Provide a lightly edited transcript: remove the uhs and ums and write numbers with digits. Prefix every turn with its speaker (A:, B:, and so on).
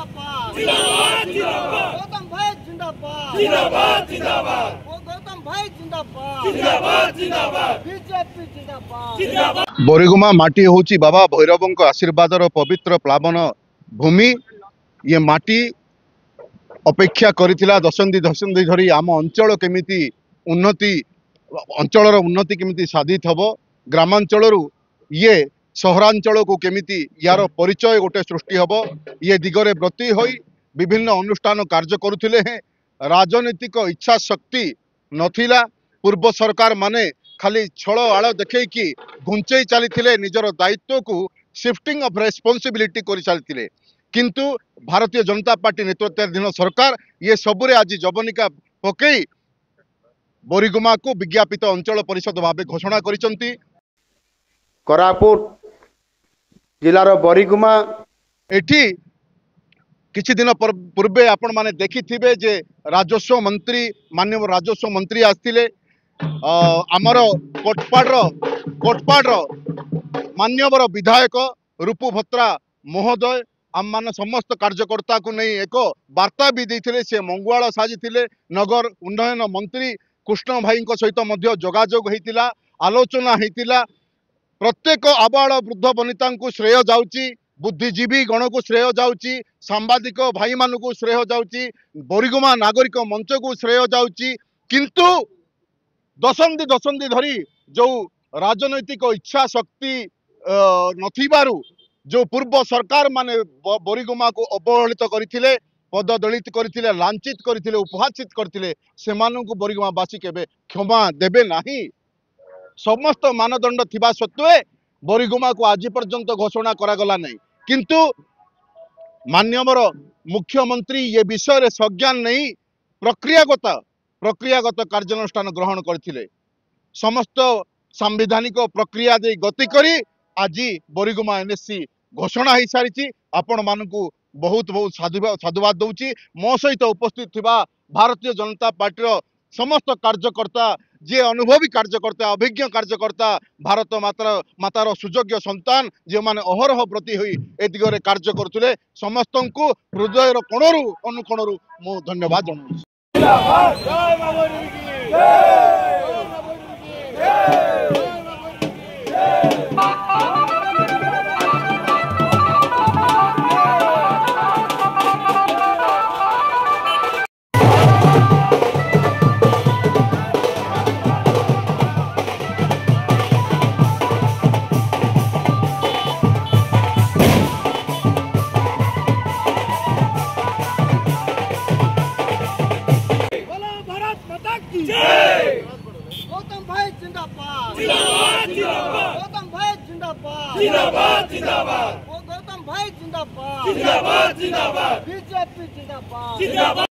A: जिंदाबाद जिंदाबाद जिंदाबाद गौतम भाई जिंदाबाद जिंदाबाद जिंदाबाद गौतम भाई जिंदाबाद जिंदाबाद जिंदाबाद बीजेपी जिंदाबाद जिंदाबाद।
B: बोरीगुमा माटी होची बाबा भैरवंक आशीर्वादर पवित्र प्लावन भूमि। ये माटी अपेक्षा करिथिला दशंधि धरी आम अंचल केमिति उन्नति अंचलर उन्नति केमिति साधित हबो, ग्रामांचलरू ये सहरांचल को केमिति यार परिचय गोटे सृष्टि हबो, ये दिगरे ब्रती होई विभिन्न अनुष्ठान कार्य करुथिले हैं। राजनीतिक इच्छा शक्ति नथिला। पूर्व सरकार माने खाली छल आड़ देखै कि घुंचई चली निजर दायित्व को शिफ्टिंग ऑफ रेस्पॉन्सिबिलिटी कर चलते, किंतु भारतीय जनता पार्टी नेतृत्वाधीन सरकार ये सबुरे आज जवनिका पकई बोरीगुमा को विज्ञापित अंचल परिषद भाव घोषणा करिसंती।
C: कोरापुट जिलार बोरीगुमा
B: एठी किछि दिन पूर्वे आपण माने देखिथिबे जे राजस्व मंत्री माननीय राजस्व मंत्री आस्थिले आमर कोटपाड़ मान्यवर विधायक रूपू भत्रा महोदय आम मान समस्त कार्यकर्ता को नहीं एक वार्ता भी देते। से मंगुआल साजिले नगर उन्नयन मंत्री कृष्ण भाई सहित जोगाजोग होता, आलोचना होता। प्रत्येक आबाल वृद्ध वनिता को श्रेय जाउची, बुद्धिजीवी गण को श्रेय जाउची, सांबादिक भाई मान को श्रेय जाउची, बोरीगुमा नागरिक मंच को श्रेय जाउची। किंतु दशंधि धरी जो राजनैतिक इच्छा शक्ति नथिबारु जो पूर्व सरकार माने बोरीगुमा को अवहेलित करथिले, पददलित करथिले, लांछित करथिले, उपहासित करथिले, सेमानंकु बोरीगुमावासी केबे क्षमा देबे नाही। समस्त मानदंड थिबा सत्वे बोरीगुमा को आज पर्यंत घोषणा करागला नहीं, किंतु मान्यवर मुख्यमंत्री ये विषय रे संज्ञान नहीं प्रक्रियागत कार्यानुष्ठान ग्रहण करथिले। समस्त सांविधानिक प्रक्रिया दे गति करी आज बोरीगुमा एनएससी घोषणा हो सारी। आपण मानकु बहुत बहुत साधुवाद दूची। मो सहित उपस्थित थिबा भारतीय जनता पार्टी समस्त कार्यकर्ता, जे अनुभवी कार्यकर्ता, अभिज्ञ कार्यकर्ता, भारत मातार सुयोग्य संतान जे माने अहरह प्रति हुई ए दिगरे कार्य करथुले, समस्त को हृदयर कोणरू अनुकोणरू मो धन्यवाद जणाउछि।
A: गौतम भाई जिंदाबाद जिंदाबाद जिंदाबाद गौतम भाई जिंदाबाद जिंदाबाद जिंदाबाद गौतम भाई जिंदाबाद जिंदाबाद जिंदाबाद बीजेपी जिंदाबाद जिंदाबाद।